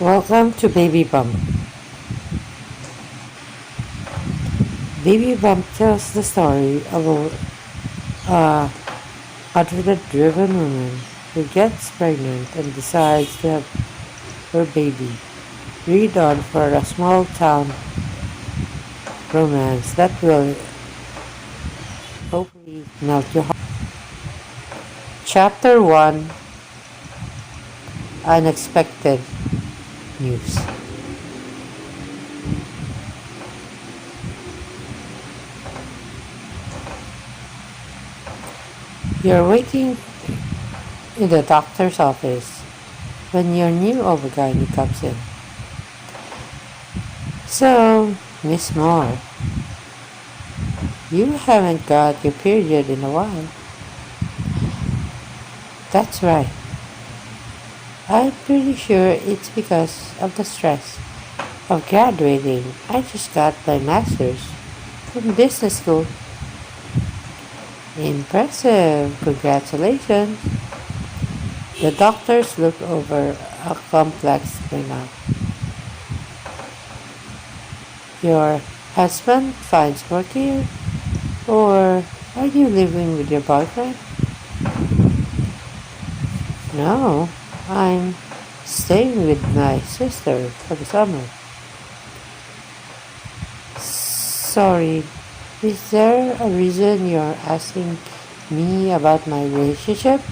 Welcome to Baby Bump. Baby Bump tells the story of a adrenaline-driven woman who gets pregnant and decides to have her baby. Read on for a small town romance that will hopefully melt your heart. Chapter 1, Unexpected News. You're waiting in the doctor's office when your new overgyne comes in. So, Miss Moore, you haven't got your period in a while. That's right. I'm pretty sure it's because of the stress of graduating. I just got my master's from business school. Impressive. Congratulations. The doctors look over a complex printout. Your husband finds work here? Or are you living with your boyfriend? No, I'm staying with my sister for the summer. Sorry, is there a reason you're asking me about my relationship?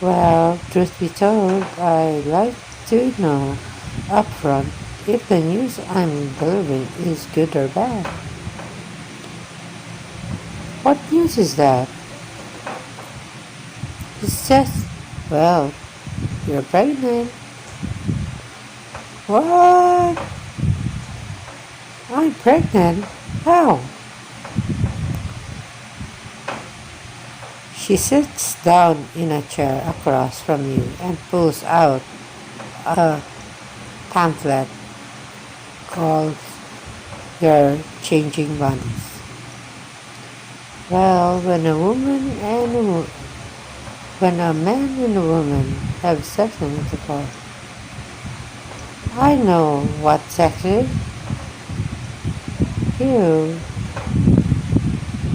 Well, truth be told, I'd like to know upfront if the news I'm delivering is good or bad. What news is that? It's just, well, you're pregnant. What? I'm pregnant? How? She sits down in a chair across from you and pulls out a pamphlet called Your Changing Bodies. Well, when a man and a woman have sex in intercourse, I know what sex is. Ew,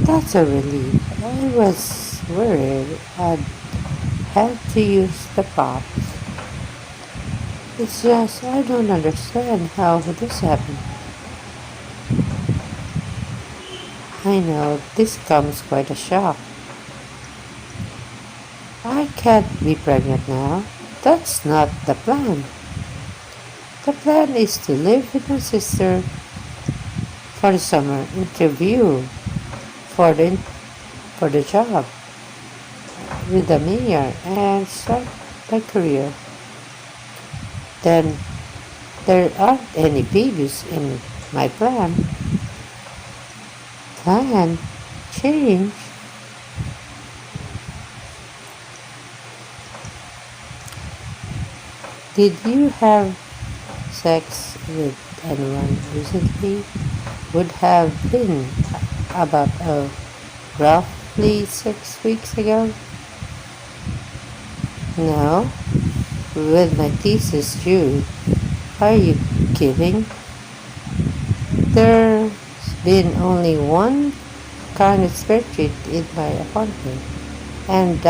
that's a relief. I was worried I'd have to use the props. It's just I don't understand how this happened. I know this comes quite a shock. I can't be pregnant now. That's not the plan. The plan is to live with my sister for the summer, interview for the job with the mayor, and start my career. Then there aren't any babies in my plan. Plan change. Did you have sex with anyone recently? Would have been about roughly 6 weeks ago. No, with my thesis due. Are you kidding? There's been only one kind of spreadsheet in my apartment, and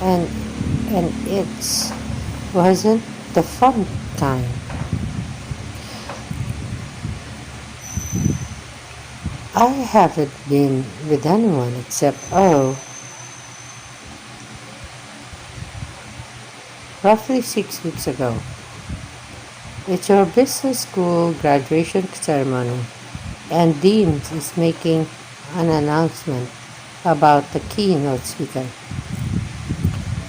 and it wasn't the fun kind. I haven't been with anyone except roughly 6 weeks ago. It's your business school graduation ceremony, and Dean is making an announcement about the keynote speaker.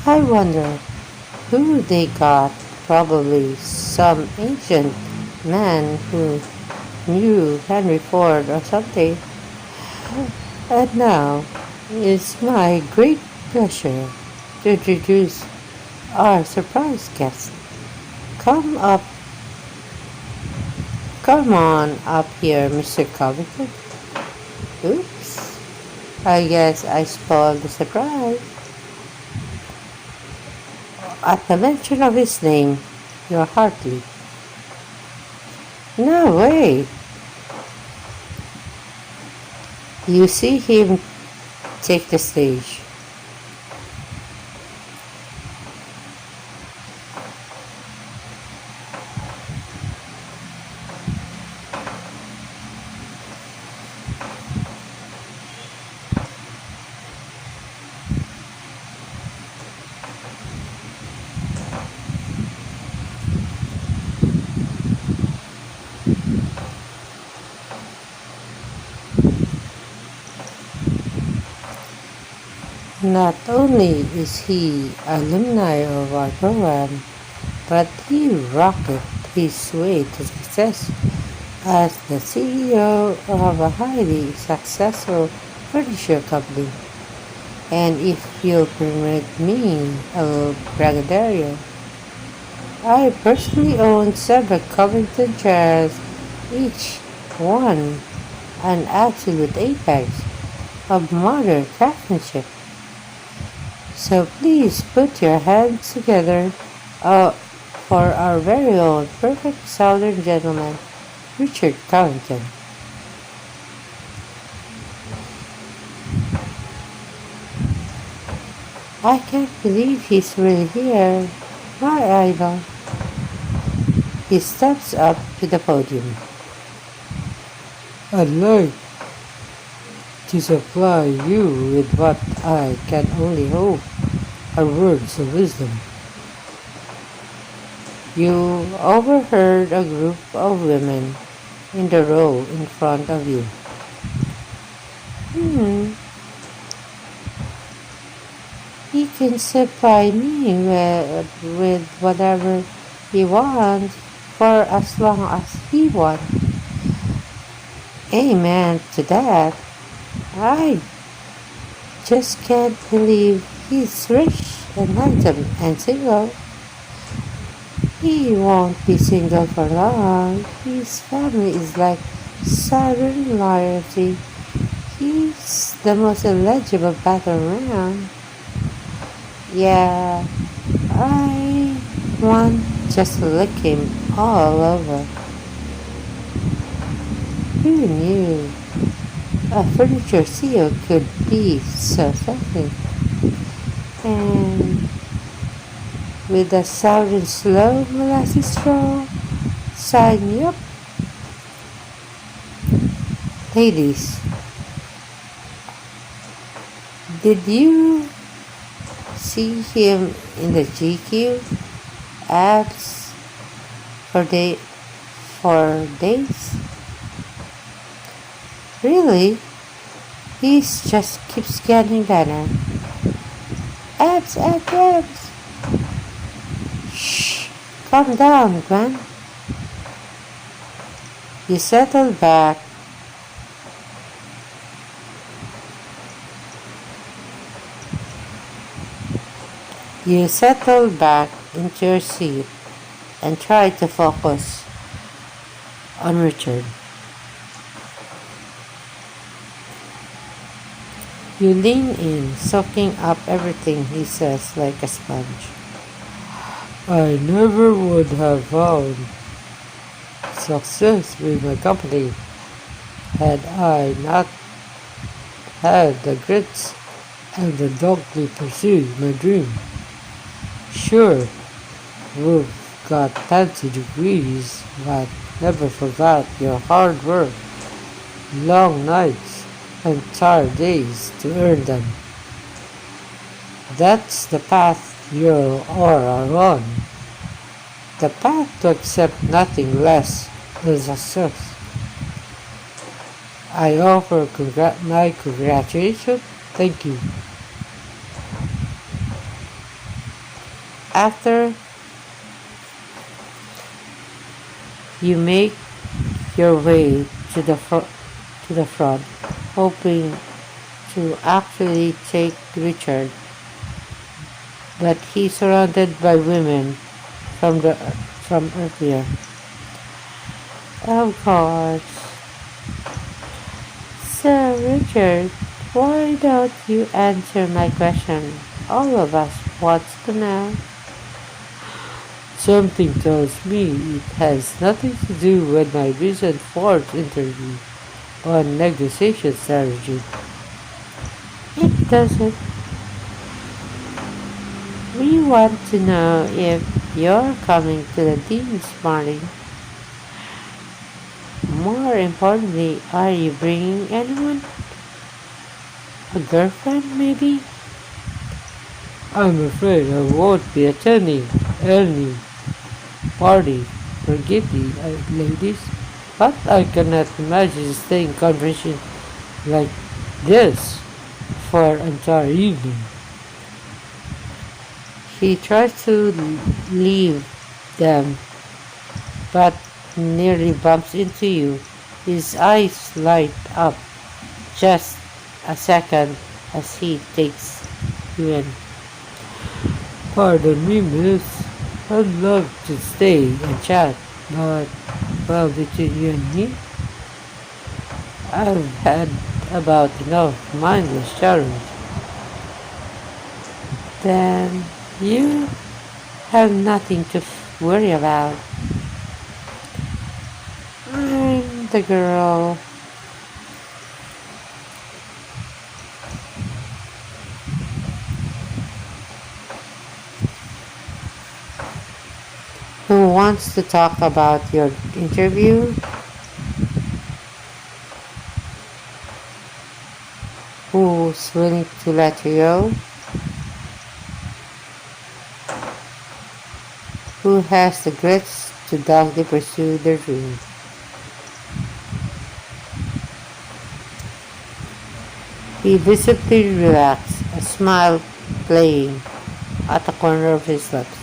I wonder who they got. Probably some ancient man who knew Henry Ford or something. And now it's my great pleasure to introduce our surprise guest. Come up, come on up here, Mr. Covington. Oops, I guess I spoiled the surprise. At the mention of his name, your heart leaped. No way! You see him take the stage. Not only is he alumni of our program, but he rocketed his way to success as the CEO of a highly successful furniture company. And if you'll permit me a little braggadocio, I personally own several Covington chairs, each one an absolute apex of modern craftsmanship. So please put your hands together for our very own perfect Southern gentleman, Richard Covington. I can't believe he's really here, my idol. He steps up to the podium. I'd like to supply you with what I can only hope are words of wisdom. You overheard a group of women in the row in front of you. He can supply me with whatever he wants for as long as he wants. Amen to that. I just can't believe he's rich and handsome and single. He won't be single for long. His family is like southern royalty. He's the most eligible pattern around. Yeah, I want just to lick him all over. Who knew a furniture CEO could be so sexy? And with a southern slow molasses straw, sign me up. Ladies, did you see him in the GQ ads for days? Really? He just keeps getting better. Abs, abs, abs. Shh, calm down, Gwen. You settle back. You settle back into your seat and try to focus on Richard. You lean in, soaking up everything he says like a sponge. I never would have found success with my company had I not had the grits and the dog to pursue my dream. Sure, we've got fancy degrees, but never forgot your hard work, long nights, and tired days to earn them. That's the path you're on. The path to accept nothing less than success. I offer my congratulations. Thank you. After you make your way to the front, hoping to actually take Richard, but he's surrounded by women from earlier. Of course. So Richard, why don't you answer my question? All of us wants to know. Something tells me it has nothing to do with my recent fourth interview on negotiation strategy. It doesn't. We want to know if you're coming to the dean's party. More importantly, are you bringing anyone? A girlfriend, maybe? I'm afraid I won't be attending any party. Forgive me, ladies, but I cannot imagine staying conversation like this for an entire evening. He tries to leave them, but nearly bumps into you. His eyes light up just a second as he takes you in. Pardon me, miss. I'd love to stay and chat, but, well, between you and me, I've had about enough mindless chatting. Then you have nothing to worry about. I'm the girl who wants to talk about your interview, who's willing to let you go, who has the guts to doggedly pursue their dream. He visibly relaxed, a smile playing at the corner of his lips.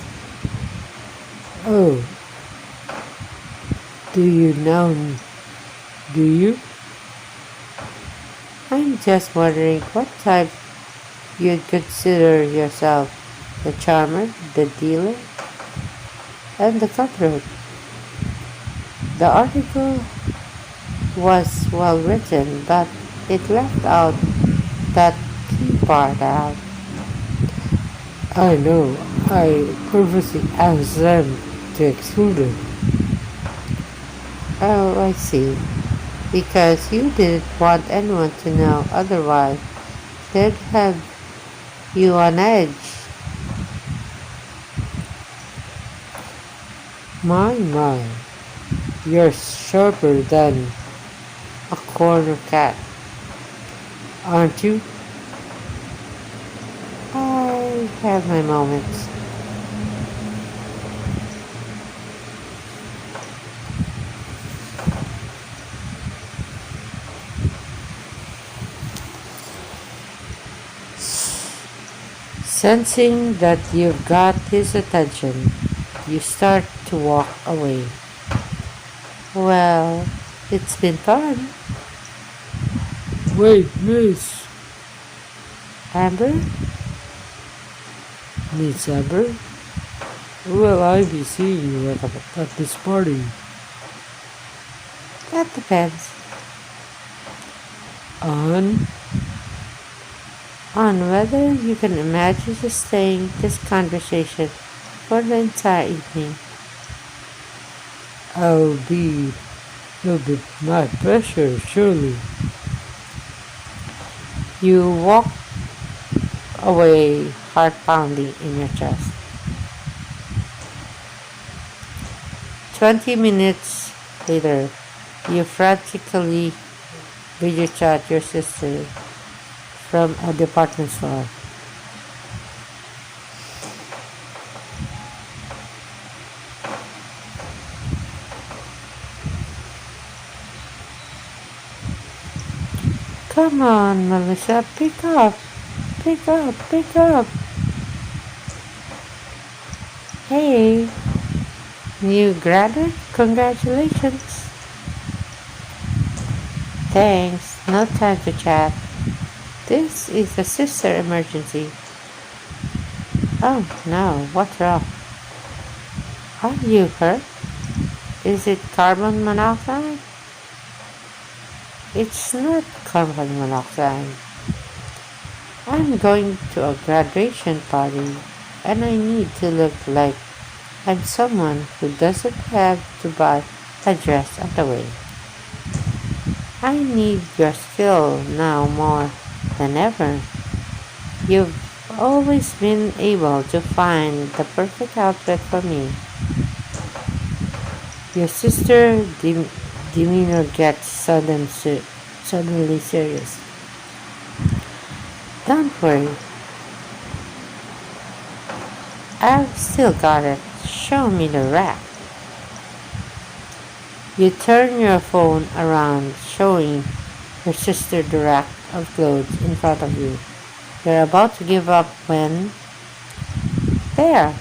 Oh, do you now? Do you? I'm just wondering what type you'd consider yourself, the charmer, the dealer, and the cutthroat. The article was well written, but it left out that key part out. I know, I purposely asked them to exclude it. Oh, I see. Because you didn't want anyone to know, otherwise they'd have you on edge. My, you're sharper than a corner cat, aren't you? I have my moments. Sensing that you've got his attention, you start to walk away. Well, it's been fun. Wait, miss. Amber? Miss Amber? Will I be seeing you at this party? That depends. On? On whether you can imagine sustaining this conversation for the entire evening. I'll be It'll be my pleasure, surely. You walk away, heart pounding in your chest. 20 minutes later, you frantically video chat your sister from a department store. Come on, Melissa, pick up, pick up, pick up. Hey, new graduate, congratulations. Thanks, no time to chat. This is a sister emergency. Oh no, what's wrong? Are you hurt? Is it carbon monoxide? It's not carbon monoxide. I'm going to a graduation party and I need to look like I'm someone who doesn't have to buy a dress at the way. I need your skill now more than ever. You've always been able to find the perfect outfit for me. Your demeanor gets suddenly serious. Don't worry, I've still got it. Show me the rack. You turn your phone around, showing your sister the rack of clothes in front of you. You're about to give up when... There!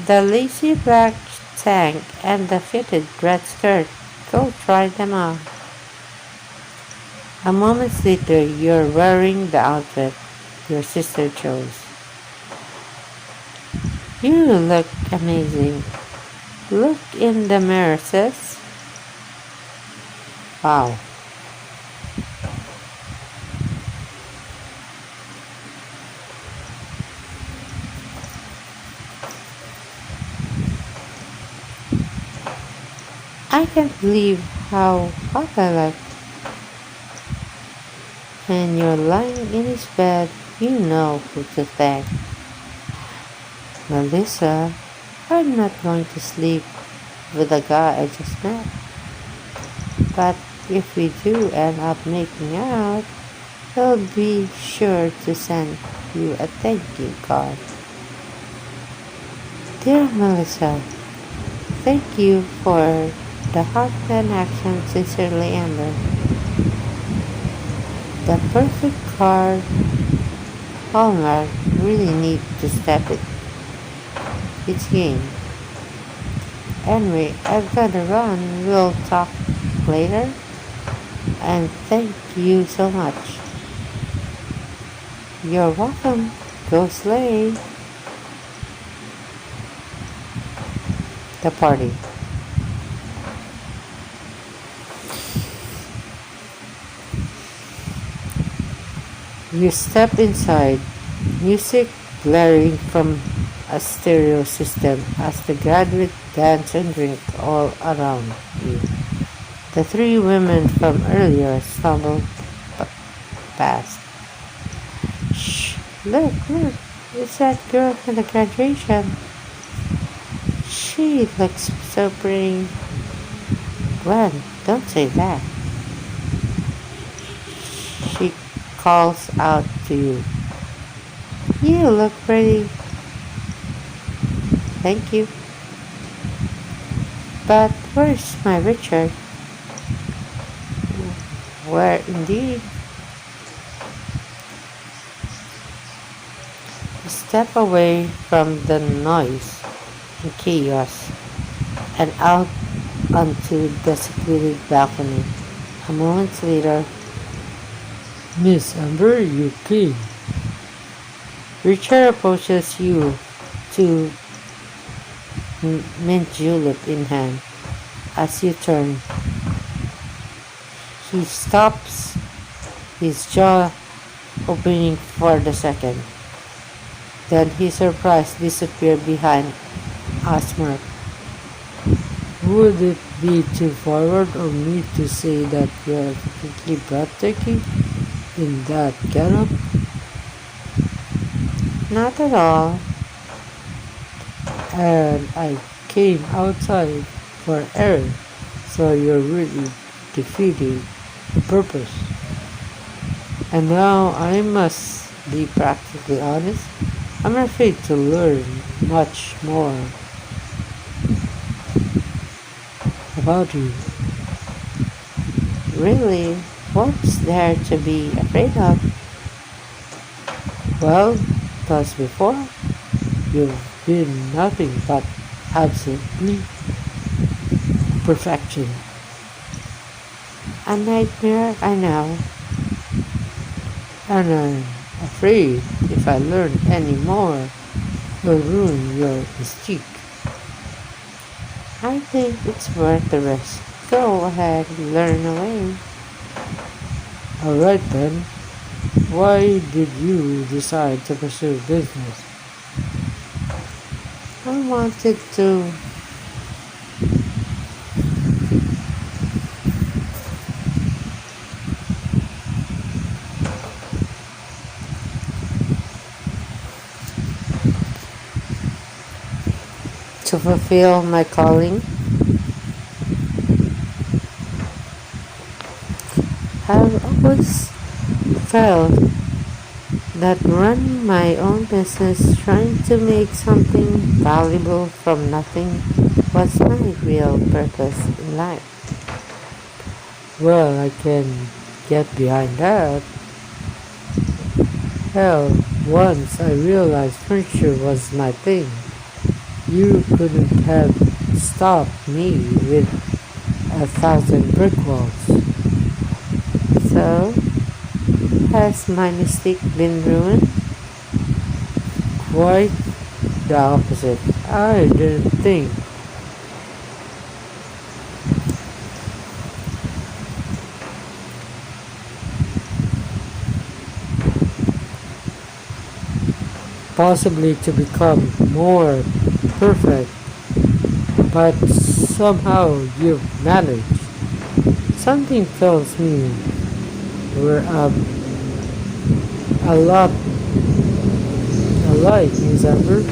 The lacy black tank and the fitted red skirt. Go try them on. A moment later, you're wearing the outfit your sister chose. You look amazing. Look in the mirror, sis. Wow. I can't believe how hot I look. And you're lying in his bed, you know who to thank. Melissa, I'm not going to sleep with the guy I just met. But if we do end up making out, he'll be sure to send you a thank you card. Dear Melissa, thank you for the hot man action. Sincerely, Amber. The perfect card. Hallmark really need to step its game. Anyway, I've got to run. We'll talk later. And thank you so much. You're welcome. Go slay. The party. You step inside, music blaring from a stereo system as the graduates dance and drink all around you. The three women from earlier stumble past. Shh! Look, look! It's that girl from the graduation. She looks so pretty. Gwen, don't say that. She calls out to you. You look pretty. Thank you. But where's my Richard? Where indeed? Step away from the noise and chaos and out onto the secluded balcony. A moment later, Miss Amber, you came. Richard approaches you, to mint julep in hand. As you turn, he stops, his jaw opening for the second. Then his surprise disappears behind a smirk. Would it be too forward of me to say that you're completely breathtaking in that getup? Not at all. And I came outside for air, so you're really defeating the purpose. And now I must be practically honest. I'm afraid to learn much more about you. Really? What's there to be afraid of? Well, because before, you've been nothing but absolutely perfection. A nightmare, I know. And I'm afraid if I learn any more, you'll ruin your mystique. I think it's worth the risk. Go ahead and learn away. Alright then. Why did you decide to pursue business? I wanted to fulfill my calling. I've always felt that running my own business, trying to make something valuable from nothing, was my real purpose in life. Well, I can get behind that. Hell, once I realized furniture was my thing, you couldn't have stopped me with 1,000 brick walls. So, has my mistake been ruined? Quite the opposite. I didn't think. Possibly to become more perfect, but somehow you've managed. Something tells me we're a lot alike, Miss Amber.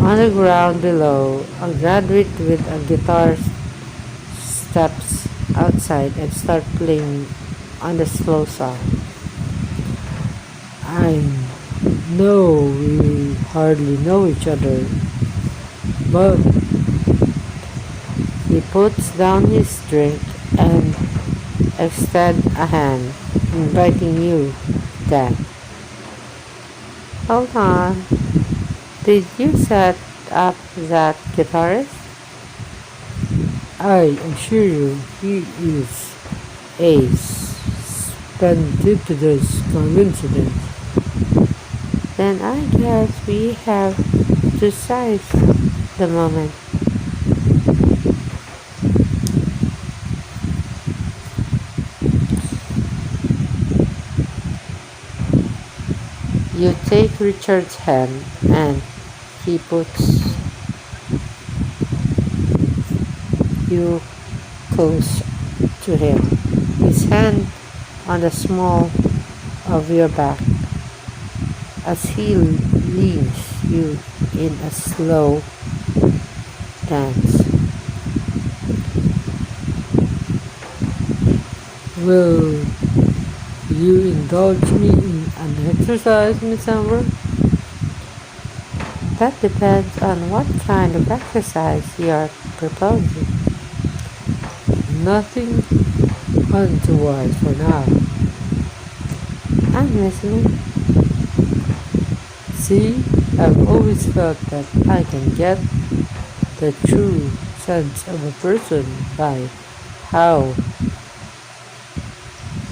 On the ground below, a graduate with a guitar steps outside and starts playing on the slow song. I know we hardly know each other, but he puts down his drink and extends a hand, inviting you to dance. Hold on, did you set up that guitarist? I assure you, he is a spendipitous coincidence. Then I guess we have to seize the moment. You take Richard's hand and he puts you close to him, his hand on the small of your back as he leads you in a slow dance. Will you indulge me in an exercise, Miss Amber? That depends on what kind of exercise you are proposing. Nothing untoward for now. I'm listening. See, I've always felt that I can get the true sense of a person by how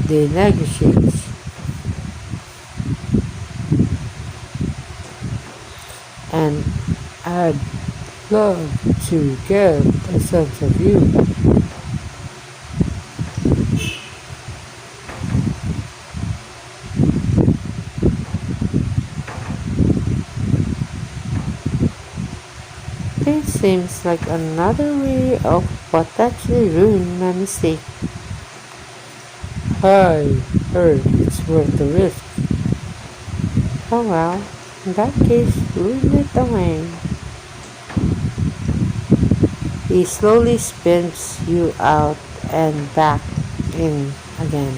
they negotiate. And I'd love to get a sense of you. This seems like another way of what actually ruined my mistake. I heard it's worth the risk. Oh well, in that case, ruin it away. He slowly spins you out and back in again,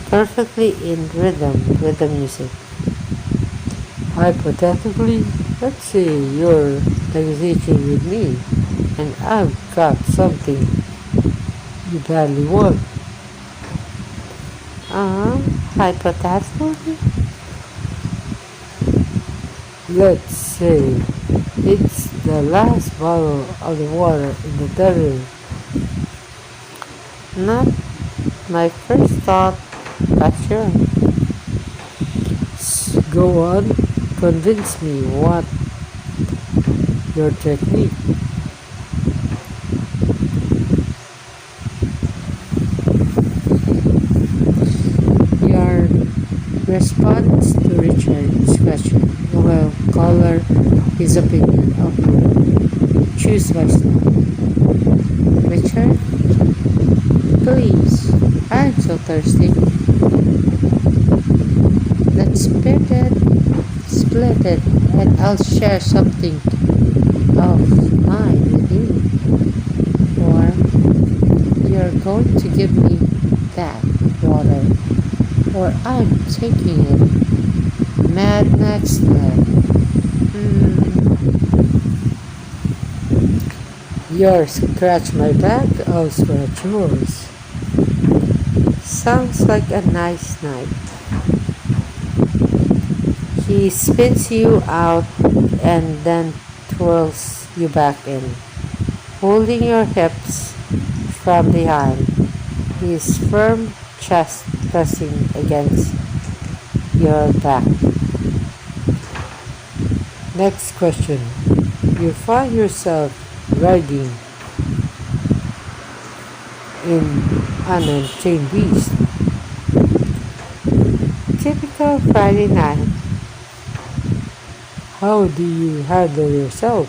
perfectly in rhythm with the music. Hypothetically, let's say you're negotiating with me and I've got something you badly want. Hypothetically? Let's say it's the last bottle of the water in the desert. Not my first thought, but sure. Go on, convince me what your technique. Your response to Richard's question, well, his opinion of you. Choose wisely. Richard, please, I'm so thirsty. Let's split it, and I'll share something of mine with you. Or you're going to give me that water, or I'm taking it. Mad Max style. You scratch my back, I'll scratch yours. Sounds like a nice night. He spins you out and then twirls you back in, holding your hips from behind, his firm chest pressing against your back. Next question. You find yourself riding in an untamed beast. Typical Friday night. How do you handle yourself?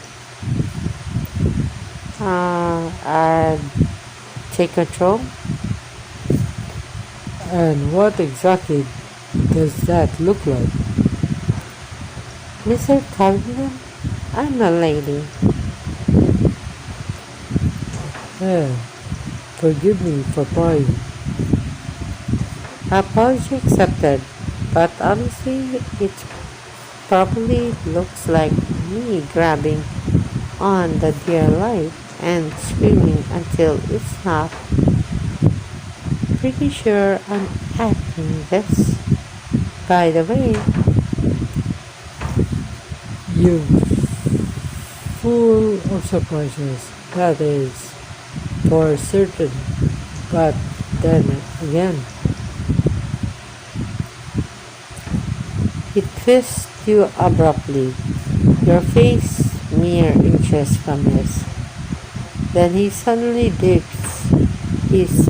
I take control. And what exactly does that look like? Mr. Covington, I'm a lady. Forgive me for prying. Apology accepted, but honestly, it probably looks like me grabbing on the dear light and screaming until it's not. Pretty sure I'm acting this. By the way, you're full of surprises, that is for certain, but then again, he twists you abruptly, your face mere inches from his. Then he suddenly dips his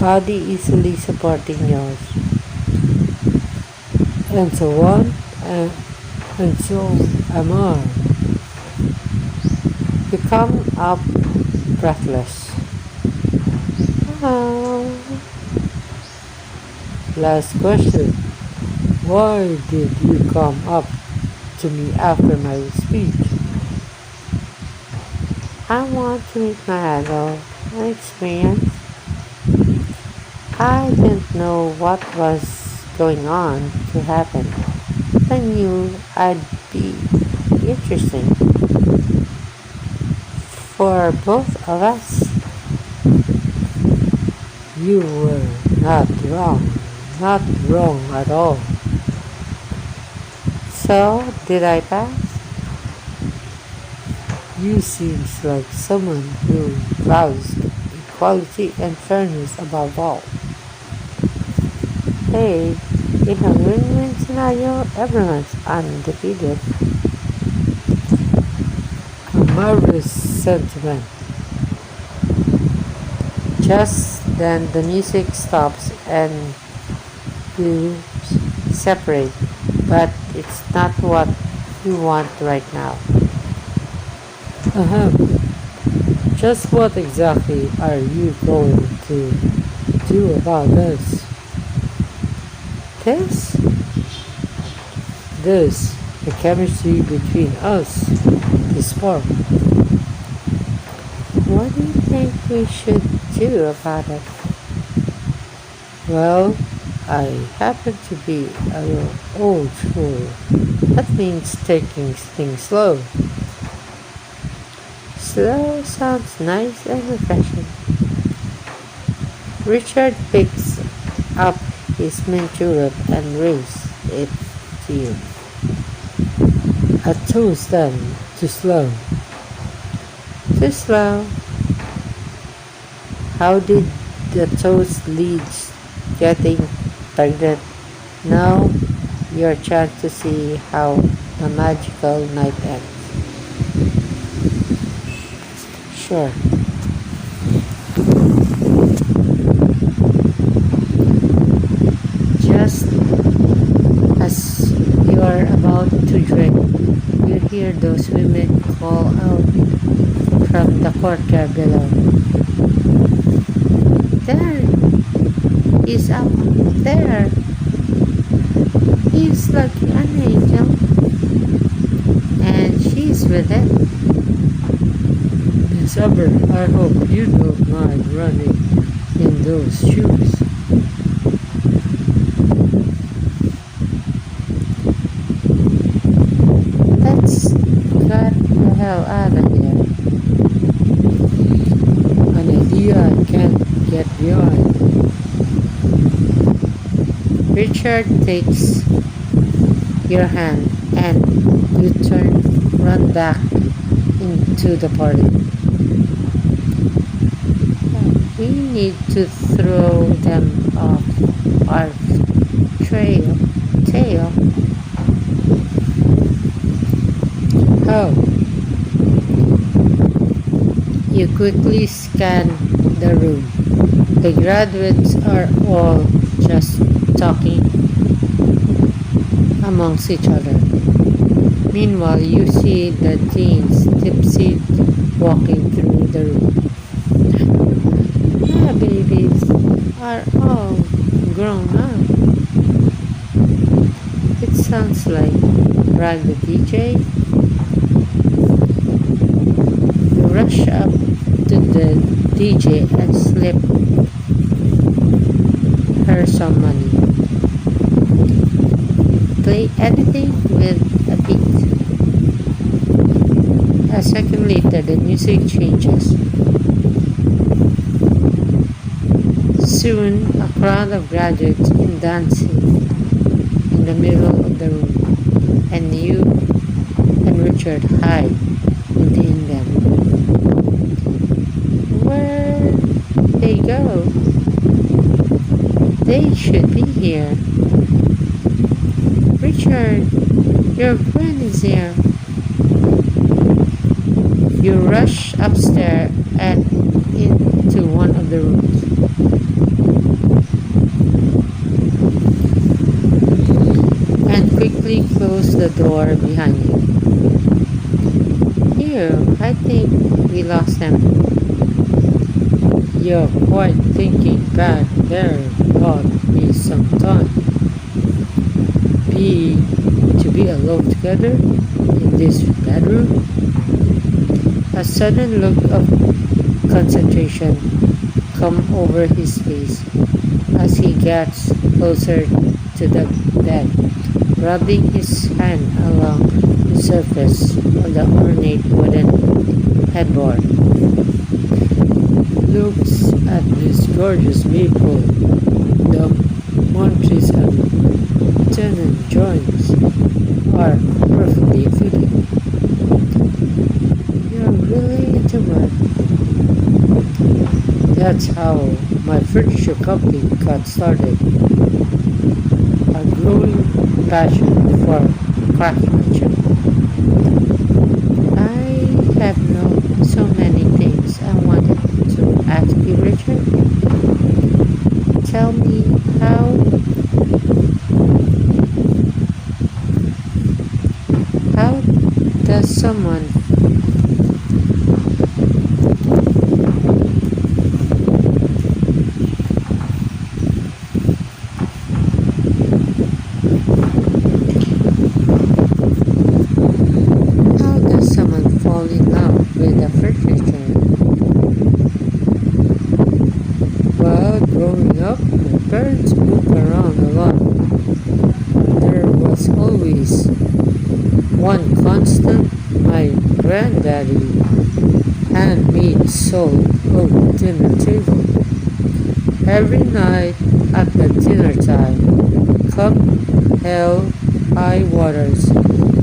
body easily supporting yours, and so on, and so am I. You come up breathless. Last question. Why did you come up to me after my speech? I want to meet my idol and experience. I didn't know what was going on to happen. I knew I'd be interesting for both of us. You were not wrong at all. So, did I pass? You seems like someone who values equality and fairness above all. Hey, in a win-win scenario, everyone's undefeated. A marvelous sentiment. Just then the music stops and you separate, but it's not what you want right now. Just what exactly are you going to do about this? This, the chemistry between us, the spark. What do you think we should do about it? Well, I happen to be a little old school. That means taking things slow. Slow sounds nice and refreshing. Richard picks up his mint julep and raises it to you. A toast then, too slow. Too slow. How did the toast leads getting pregnant? Now your chance to see how the magical night ends. Sure. Just as you are about hear those women call out from the courtyard below. There, he's up there. He's like an angel, and she's with it. Miss Hubbard, I hope you don't mind running in those shoes. Let's get the hell out of here. An idea I can't get behind. Richard takes your hand and you run back into the party. We need to throw them off our tail. How? You quickly scan the room. The graduates are all just talking amongst each other. Meanwhile, you see the teens tipsy walking through the room. The babies are all grown up. It sounds like Brad the DJ. You rush up to the DJ and slip her some money. Play anything with a beat. A second later, the music changes. Soon, a crowd of graduates is dancing in the middle of the room, and you and Richard hide within them. Where they go? They should be here. Richard, your friend is here. You rush upstairs and into one of the rooms. And quickly close the door behind you. Here, I think we lost them. You're quite thinking back there bought me some time. To be alone together in this bedroom? A sudden look of concentration comes over his face as he gets closer to the bed, rubbing his hand along the surface of the ornate wooden headboard. Looks at this gorgeous maple. The Montres and tenon joints are perfectly fitting. You're really into mud. That's how my furniture company got started. A growing passion for craftsmanship. I have known so many things I wanted to ask you, Richard. Tell me how does someone fall in love with the furniture? Well, growing up, my parents moved around a lot. There was always one constant. My granddaddy handmade sold on the dinner table. Every night at the dinner time, come hell, high waters,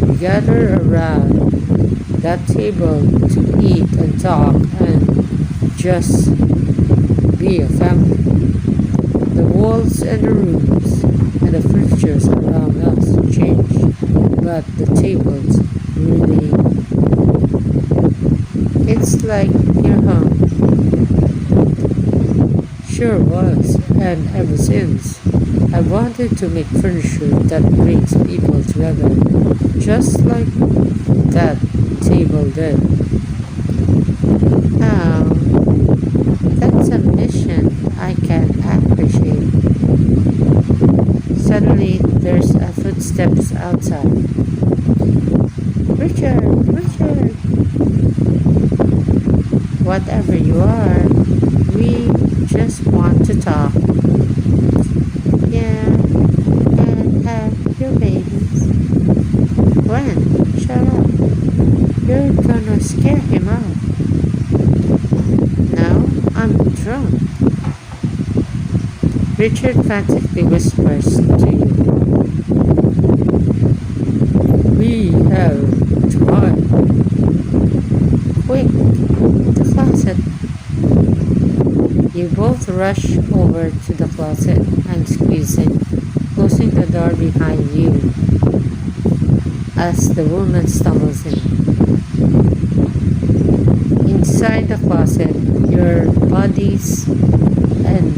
we gather around that table to eat and talk and just be a family. The walls and the rooms and the furnitures around us changed, but the tables remain. It's like your home. Sure was, and ever since. I wanted to make furniture that brings people together, just like that table did. Oh, that's a mission I can appreciate. Suddenly, there's a footsteps outside. Richard, Richard, whatever you are, we just want to talk. Yeah, and have your babies. Gwen, shut up. You're gonna scare him out. No, I'm drunk. Richard frantically whispers to you. We have time. Quick, the closet. You both rush over to the closet and squeeze in, closing the door behind you as the woman stumbles in. Inside the closet, your bodies and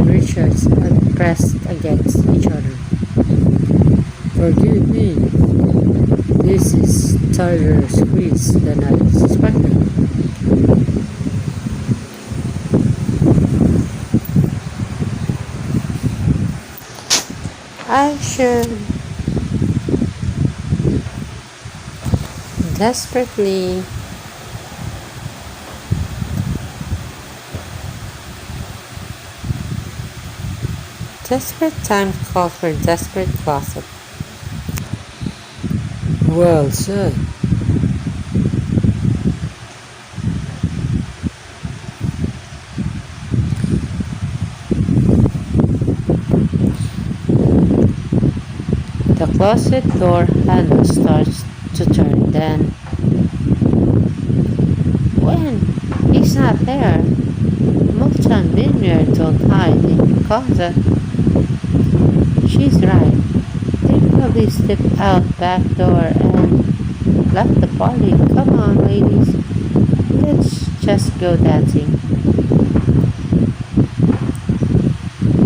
Richard's are pressed against each other. Forgive me. This is tighter squeeze than I suspected. I should desperately desperate time call for desperate closet. Well said. The closet door handle starts to turn, then when he's not there, multi-millionaire don't hide in the closet. She's right. They probably slipped out back door and left the party. Come on, ladies. Let's just go dancing.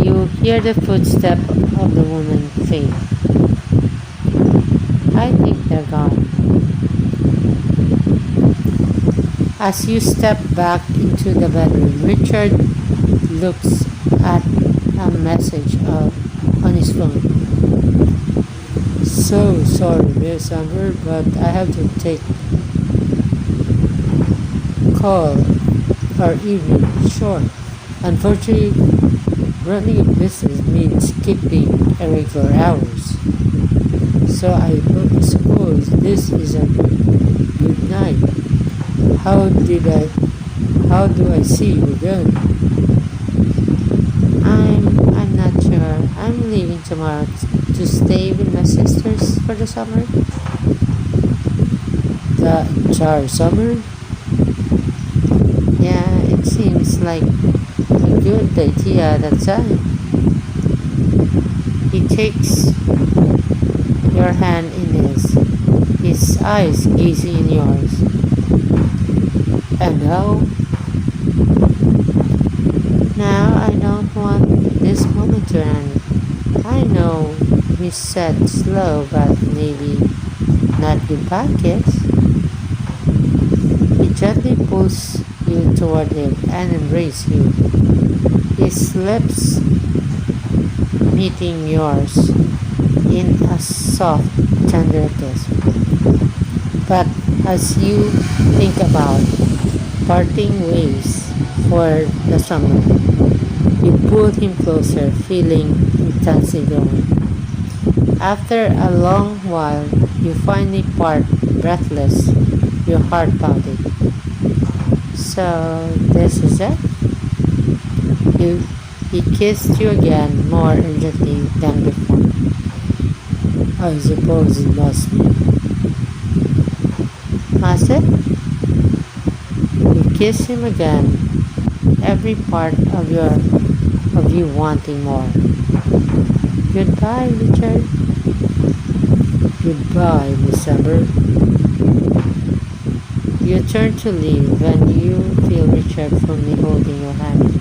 You hear the footstep of the woman fade. I think they're gone. As you step back into the bedroom, Richard looks at a message on his phone. So sorry, Miss Amber, but I have to take call our evening short. Unfortunately, running a business means keeping irregular hours. So I suppose this is a good night. How do I see you again? I'm not sure. I'm leaving tomorrow to stay with my sisters for the summer. The entire summer? Yeah, it seems like a good idea at that time. He takes your hand in his eyes gazing in yours. And now I don't want this moment to end. I know we said slow, but maybe not goodbye kiss. He gently pulls you toward him and embraces you, his lips meeting yours in a soft, tender kiss. But as you think about parting ways for the summer, you pull him closer, feeling intensely drawn. After a long while, you finally part, breathless, your heart pounding. So, this is it? He kissed you again, more urgently than before. I suppose it must be. Must it? You kiss him again, every part of you wanting more. Goodbye, Richard. Goodbye, Miss Amber. You turn to leave when you feel Richard firmly holding your hand.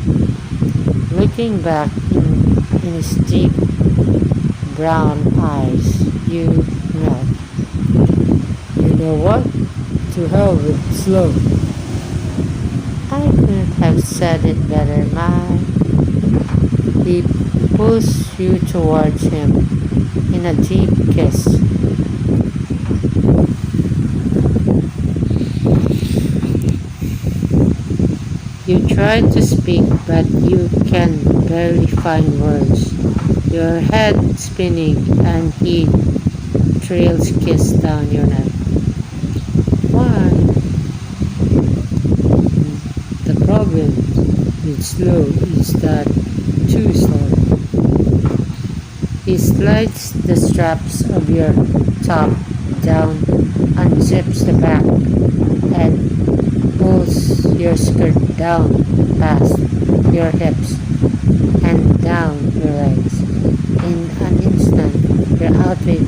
Looking back in his deep brown eyes, you nod. You know what? To hell with slow. I couldn't have said it better, my. He pulls you towards him in a deep kiss. You try to speak, but you can barely find words. Your head spinning, and he trails kiss down your neck. Why? The problem with slow is that too slow. He slides the straps of your top down, unzips the back, and pulls your skirt down past your hips and down your legs. In an instant, your outfit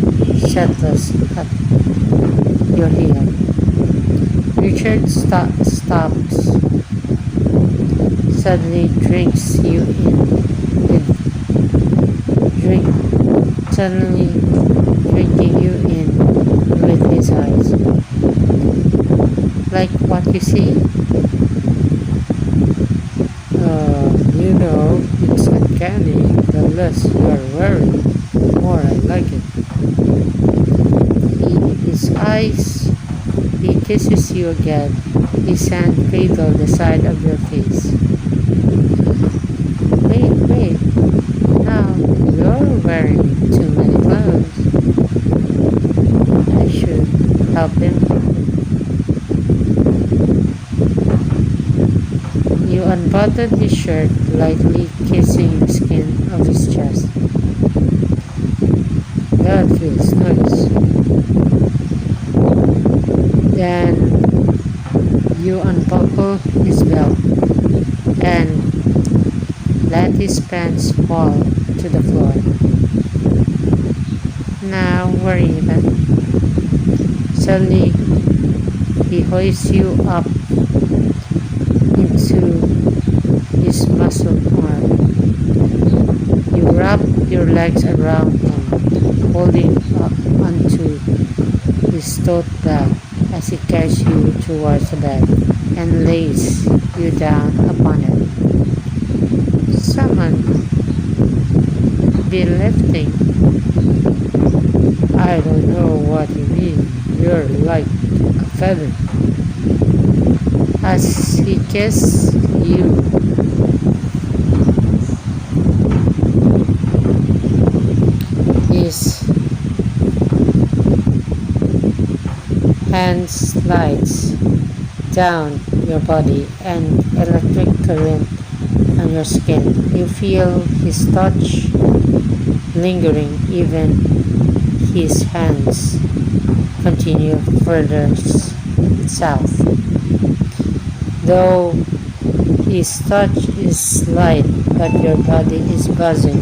settles at your heel. Richard stops, suddenly drinks you in with drink, suddenly drinking you in with his eyes. Like what you see? It's uncanny. The less you are wearing, the more I like it. His eyes, he kisses you again. His hand cradles the side of your face. Wait. Now you're wearing too many clothes. I should help him. You unbuttoned his shirt, lightly kissing the skin of his chest. That feels nice. Then you unbuckle his belt and let his pants fall to the floor. Now we're even. Suddenly, he hoists you up into his muscled arm. You wrap your legs around him, holding onto his tote bag as he carries you towards the bed and lays you down upon it. Someone be lifting. I don't know what you mean. You're like a feather. As he kisses you, his hand slides down your body and electric current on your skin. You feel his touch lingering, even his hands continue further south. Though his touch is light, but your body is buzzing.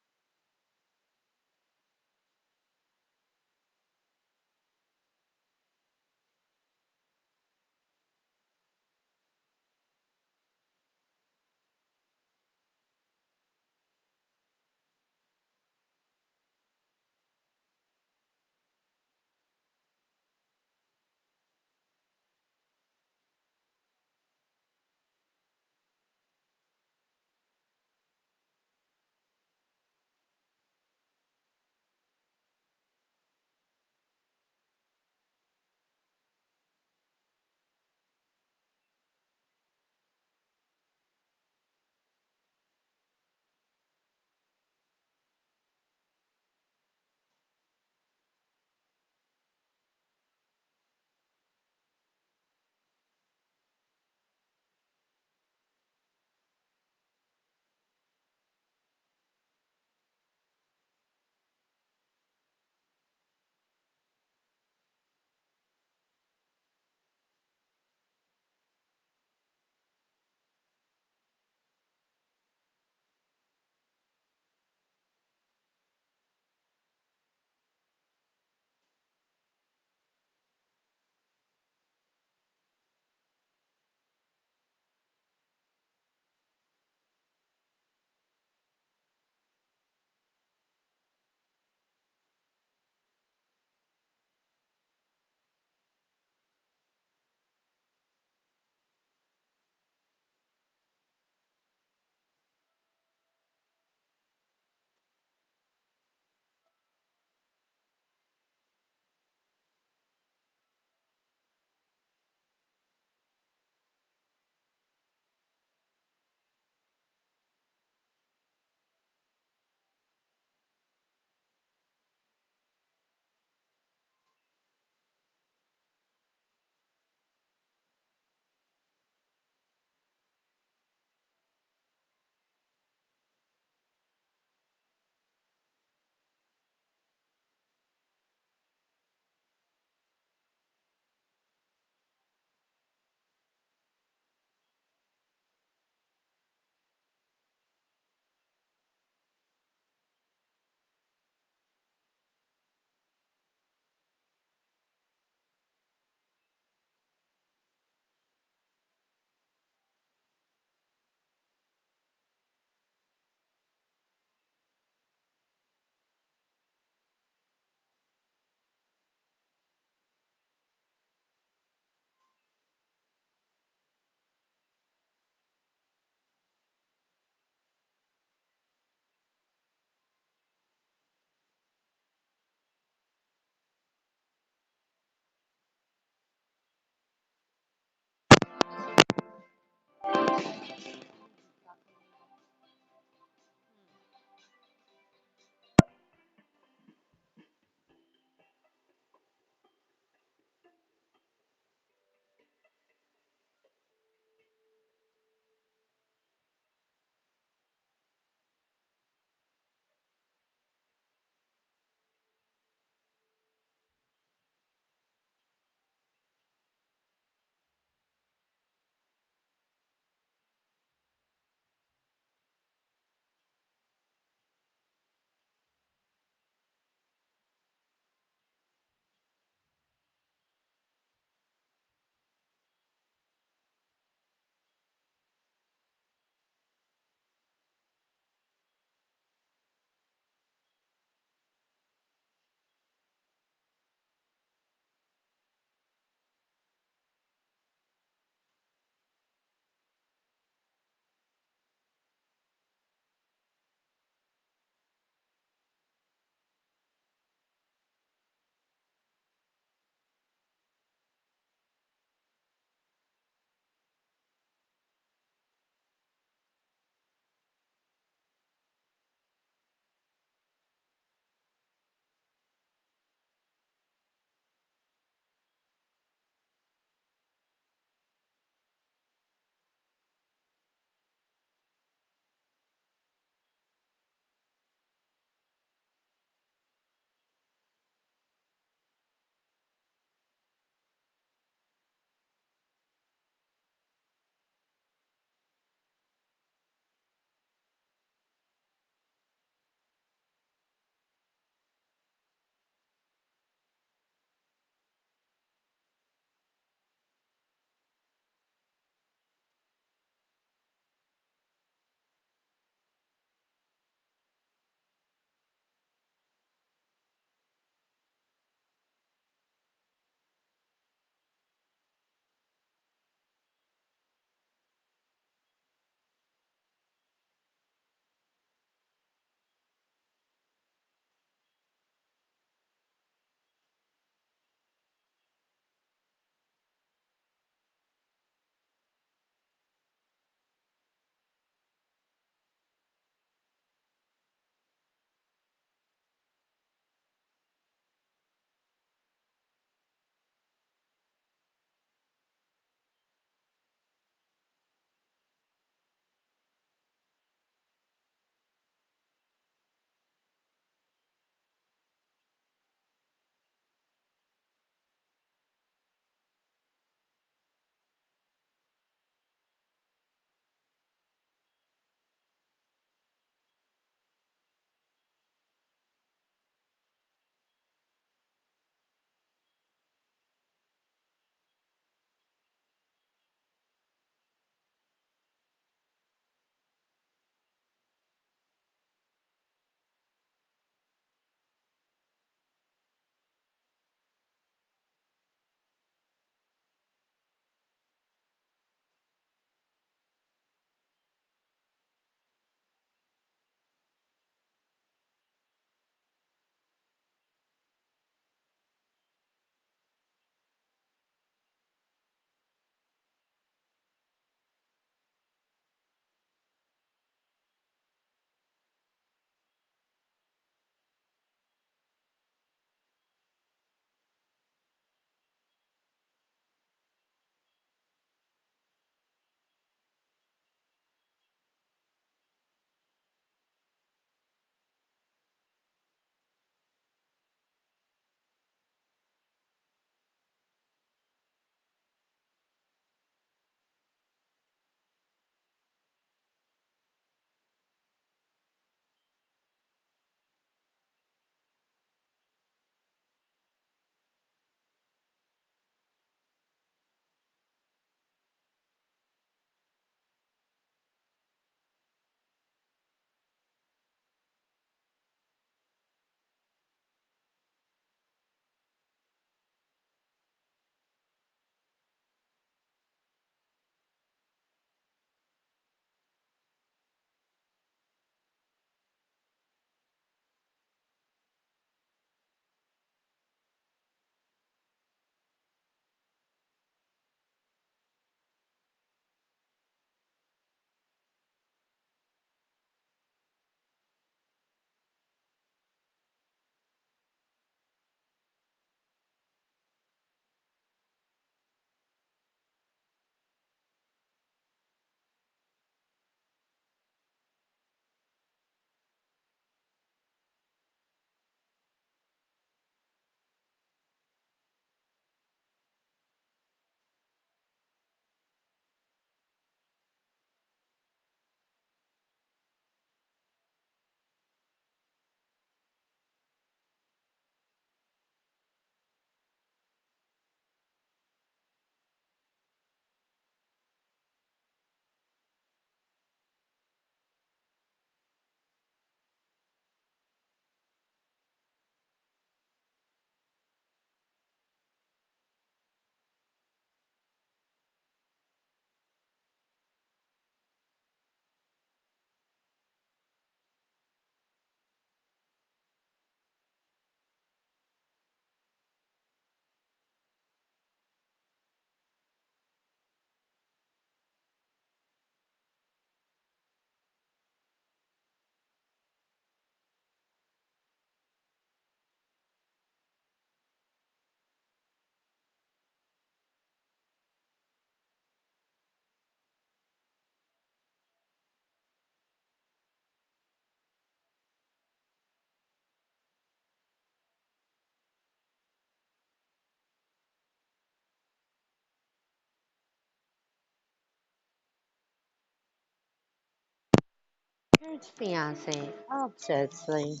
Richard's fiance obsessively.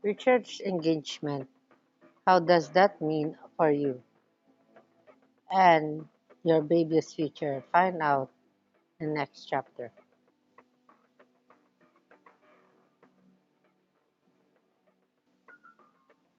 Richard's engagement. How does that mean for you and your baby's future? Find out in next chapter.